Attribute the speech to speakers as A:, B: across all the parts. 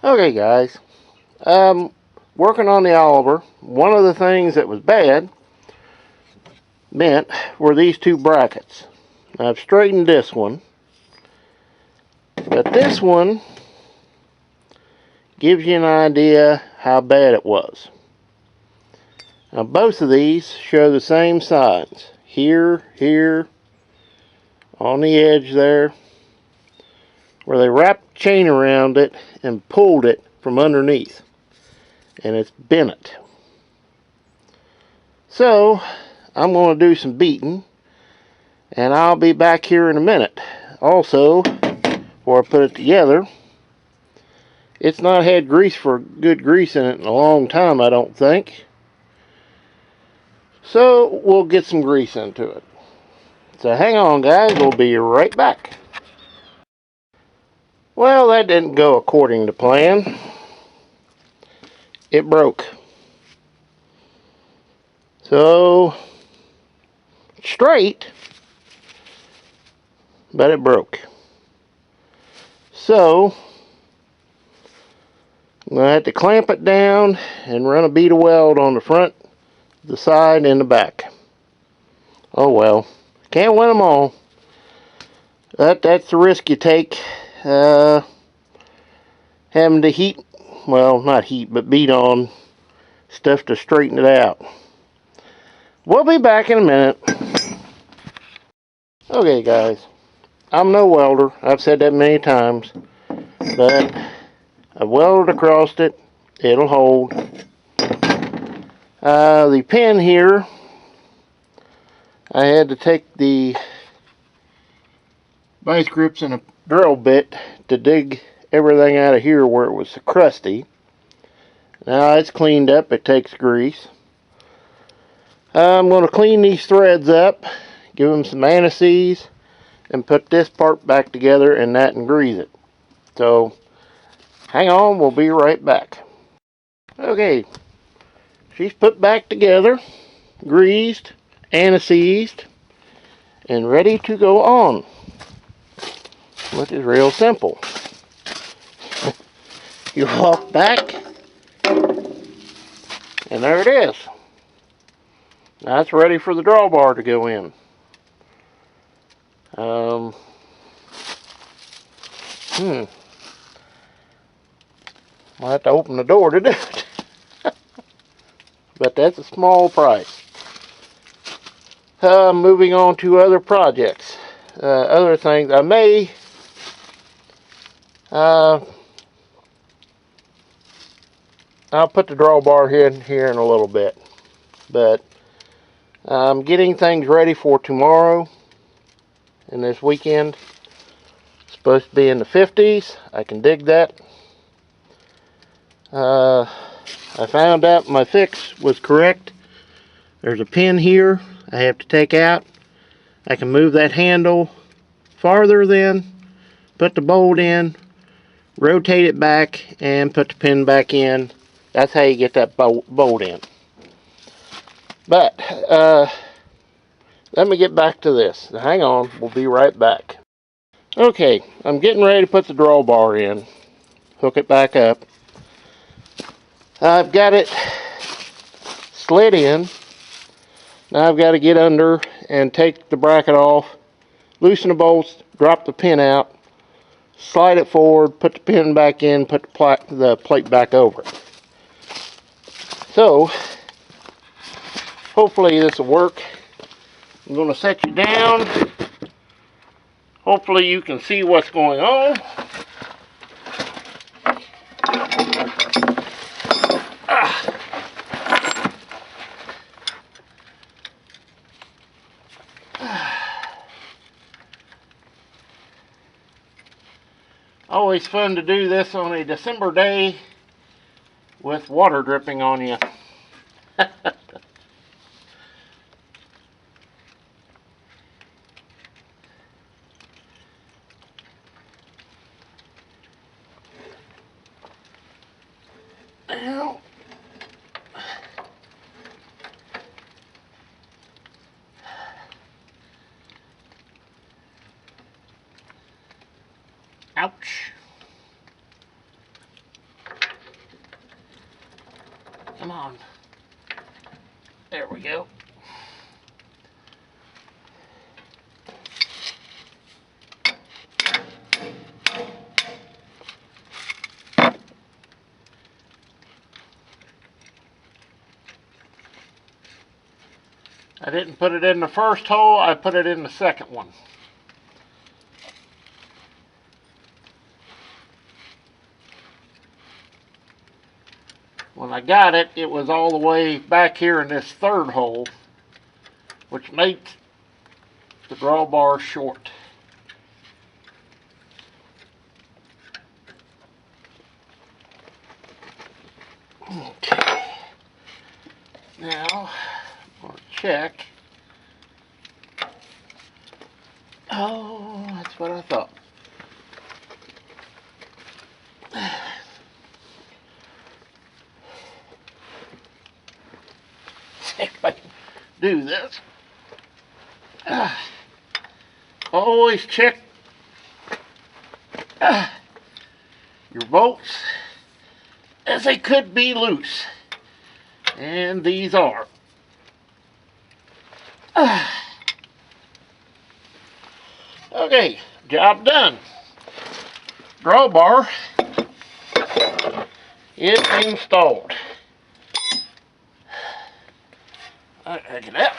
A: Okay guys, working on the Oliver. One of the things that was bent were these two brackets. I've straightened this one, but this one gives you an idea how bad it was. Now both of these show the same signs. Here, on the edge there, where they wrapped chain around it and pulled it from underneath. And it's bent. So, I'm going to do some beating. And I'll be back here in a minute. Also, before I put it together, it's not had good grease in it in a long time, I don't think. So, we'll get some grease into it. So hang on guys, we'll be right back. Well, that didn't go according to plan. It broke. So, straight, but it broke. So, I'm going to have to clamp it down and run a bead of weld on the front, the side, and the back. Oh well, can't win them all. That's the risk you take, having to heat, well, not heat, but beat on stuff to straighten it out. We'll be back in a minute. Okay guys, I'm no welder, I've said that many times, but I welded across it, it'll hold. The pin here, I had to take the vice grips and a drill bit to dig everything out of here where it was crusty. Now it's cleaned up, it takes grease. I'm going to clean these threads up, give them some anti-seize, and put this part back together and grease it. So, hang on, we'll be right back. Okay, she's put back together, greased, anti-seized, and ready to go on. Which is real simple. You walk back, and there it is. Now it's ready for the drawbar to go in. I'll have to open the door to do it. But that's a small price. Moving on to other projects. Other things. I may I'll put the drawbar here in a little bit. But I'm getting things ready for tomorrow and this weekend. It's supposed to be in the 50s. I can dig that. I found out my fix was correct. There's a pin here I have to take out. I can move that handle farther then, put the bolt in, rotate it back, and put the pin back in. That's how you get that bolt in. But, let me get back to this. Hang on, we'll be right back. Okay, I'm getting ready to put the drawbar in. Hook it back up. I've got it slid in. Now I've got to get under and take the bracket off, loosen the bolts, drop the pin out, slide it forward, put the pin back in, put the plate back over it. So, hopefully this will work. I'm going to set you down. Hopefully you can see what's going on. Always fun to do this on a December day with water dripping on you. Ow. Ouch. on. There we go. I didn't put it in the first hole, I put it in the second one. When I got it, it was all the way back here in this third hole, which makes the drawbar short. Okay. Now, I'm going to check. Oh, that's what I thought. See if I can do this. Always check your bolts, as they could be loose, and these are. Okay, job done. Drawbar is installed. Look at that.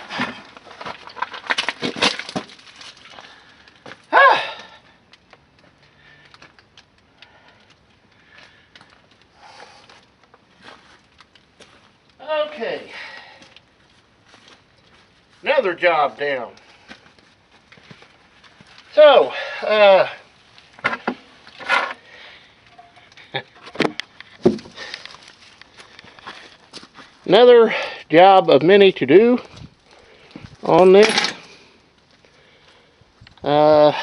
A: Okay. Another job down. So, another job of many to do on this. I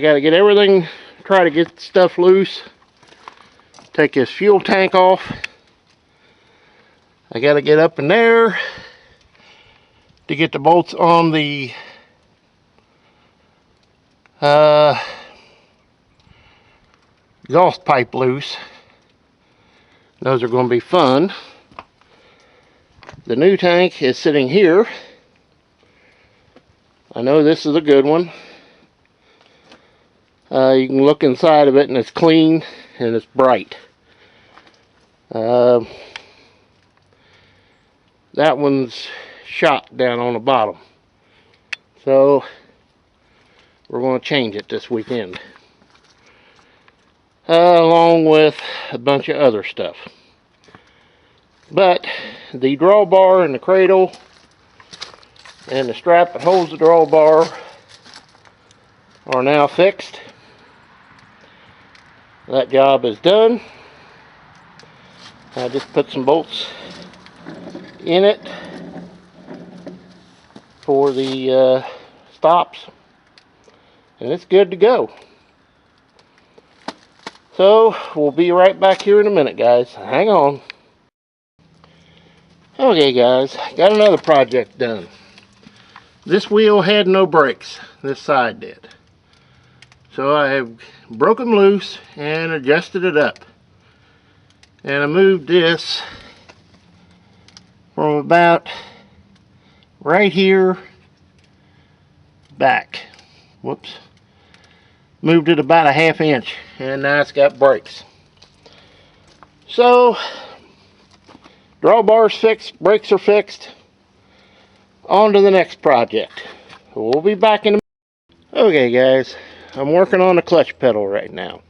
A: got to get everything, try to get stuff loose. Take this fuel tank off. I got to get up in there to get the bolts on the exhaust pipe loose. Those are going to be fun. The new tank is sitting here. I know this is a good one. You can look inside of it and it's clean and it's bright. That one's shot down on the bottom. So we're going to change it this weekend. Along with a bunch of other stuff. But the drawbar and the cradle and the strap that holds the drawbar are now fixed. That job is done. I just put some bolts in it for the stops, and it's good to go. So we'll be right back here in a minute, guys. Hang on. Okay, guys, got another project done. This wheel had no brakes. This side did. So I broke them loose and adjusted it up. And I moved this from about right here back. Whoops. Moved it about a ½ inch, and now it's got brakes. So drawbar's fixed, brakes are fixed. On to the next project. We'll be back in a minute. Okay, guys, I'm working on the clutch pedal right now.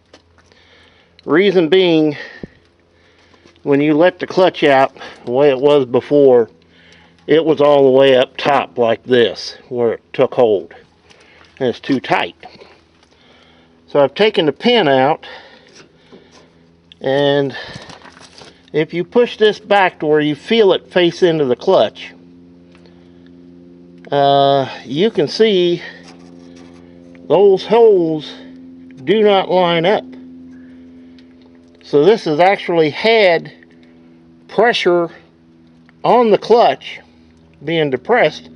A: Reason being, when you let the clutch out the way it was before, it was all the way up top like this, where it took hold, and it's too tight. So I've taken the pin out, and if you push this back to where you feel it face into the clutch, you can see those holes do not line up. So this has actually had pressure on the clutch being depressed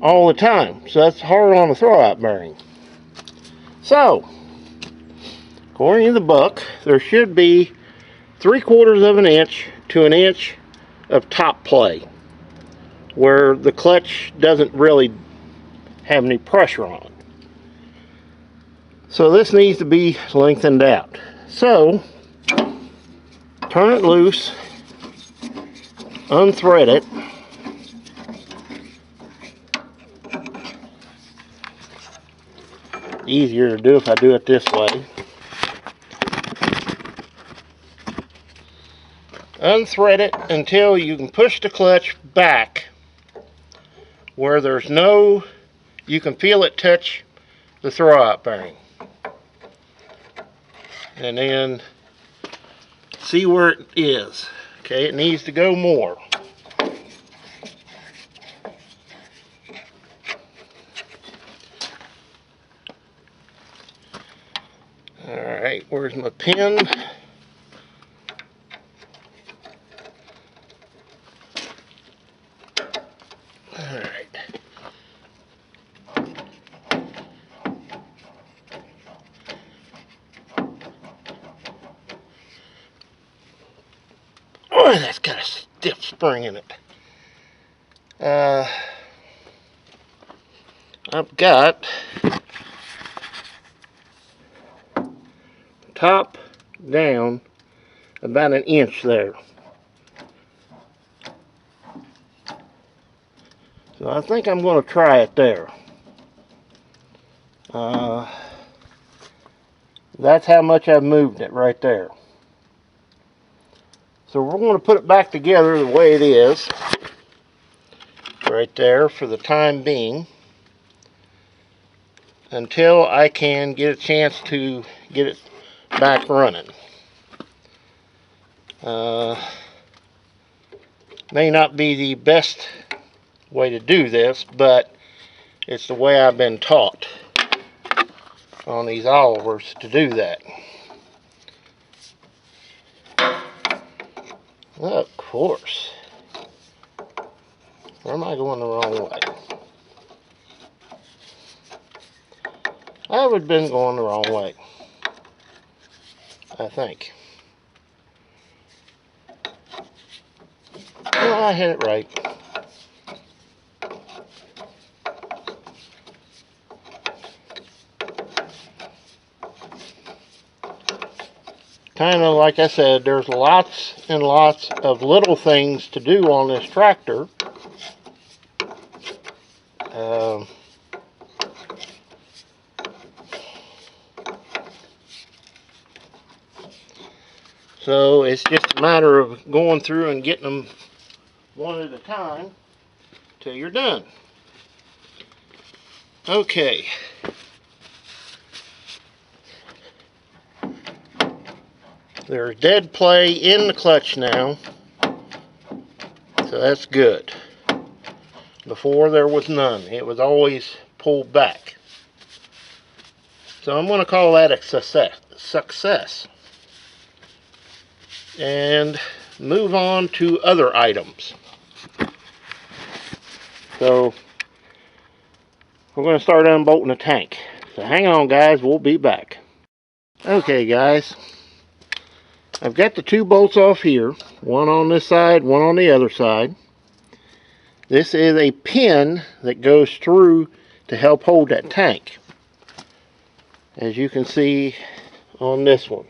A: all the time. So that's hard on the throwout bearing. So, according to the book, there should be 3/4 of an inch to an inch of top play, where the clutch doesn't really have any pressure on it. So this needs to be lengthened out. So turn it loose, unthread it, easier to do if I do it this way. Unthread it until you can push the clutch back where there's no, you can feel it touch the throwout bearing. And then see where it is. Okay, it needs to go more. Alright, where's my pin? Alright. Oh, that's got a stiff spring in it. I've got top down about an inch there. So I think I'm going to try it there. That's how much I've moved it right there. So we're going to put it back together the way it is right there for the time being, until I can get a chance to get it back running. May not be the best way to do this, but it's the way I've been taught on these Olivers to do that. Of course. Or am I going the wrong way? I would have been going the wrong way, I think. Well, I hit it right. Kind of like I said, there's lots and lots of little things to do on this tractor. So it's just a matter of going through and getting them one at a time till you're done. Okay. There's dead play in the clutch now, so that's good. Before there was none. It was always pulled back. So I'm going to call that a success. And move on to other items. So we're going to start unbolting the tank. So hang on, guys, we'll be back. Okay, guys, I've got the 2 bolts off here, one on this side, one on the other side. This is a pin that goes through to help hold that tank, as you can see on this one.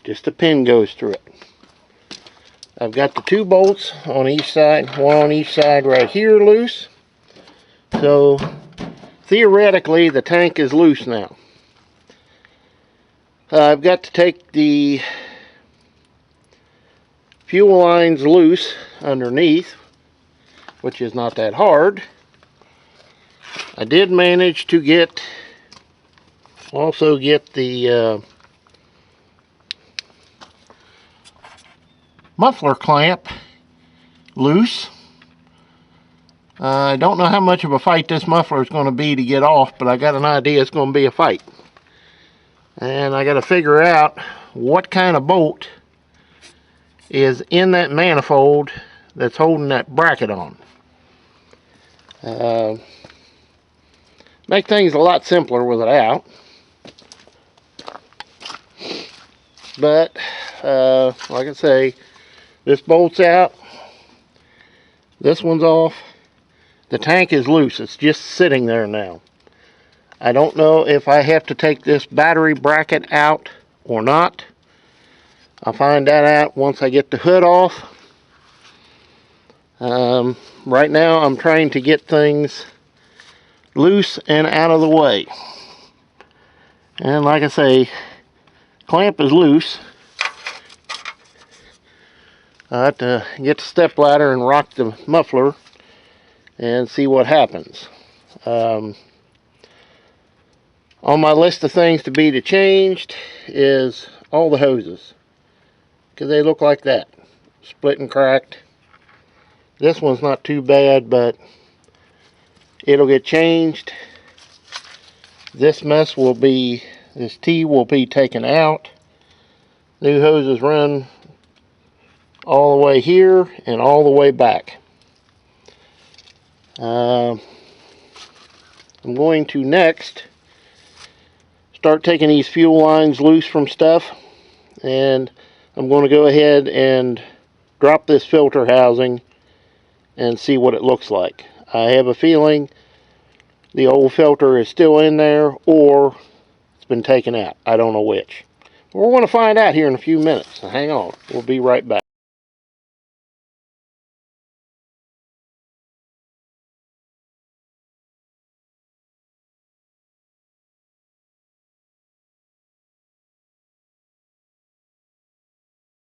A: Just a pin goes through it. I've got the 2 bolts on each side, one on each side right here loose. So theoretically the tank is loose now. I've got to take the fuel lines loose underneath, which is not that hard. I did manage to also get the muffler clamp loose. I don't know how much of a fight this muffler is going to be to get off, but I got an idea it's going to be a fight. And I got to figure out what kind of bolt is in that manifold that's holding that bracket on. Make things a lot simpler with it out. But like I say, this bolt's out, this one's off, the tank is loose. It's just sitting there now. I don't know if I have to take this battery bracket out or not. I'll find that out once I get the hood off. Right now I'm trying to get things loose and out of the way. And like I say, clamp is loose. I have to get the step ladder and rock the muffler and see what happens. On my list of things to be changed is all the hoses, because they look like that, split and cracked. This one's not too bad, but it'll get changed. This mess will be, this T will be taken out. New hoses run all the way here and all the way back. I'm going to next start taking these fuel lines loose from stuff, and I'm going to go ahead and drop this filter housing and see what it looks like. I have a feeling the old filter is still in there, or it's been taken out. I don't know which. We're going to find out here in a few minutes. So hang on. We'll be right back.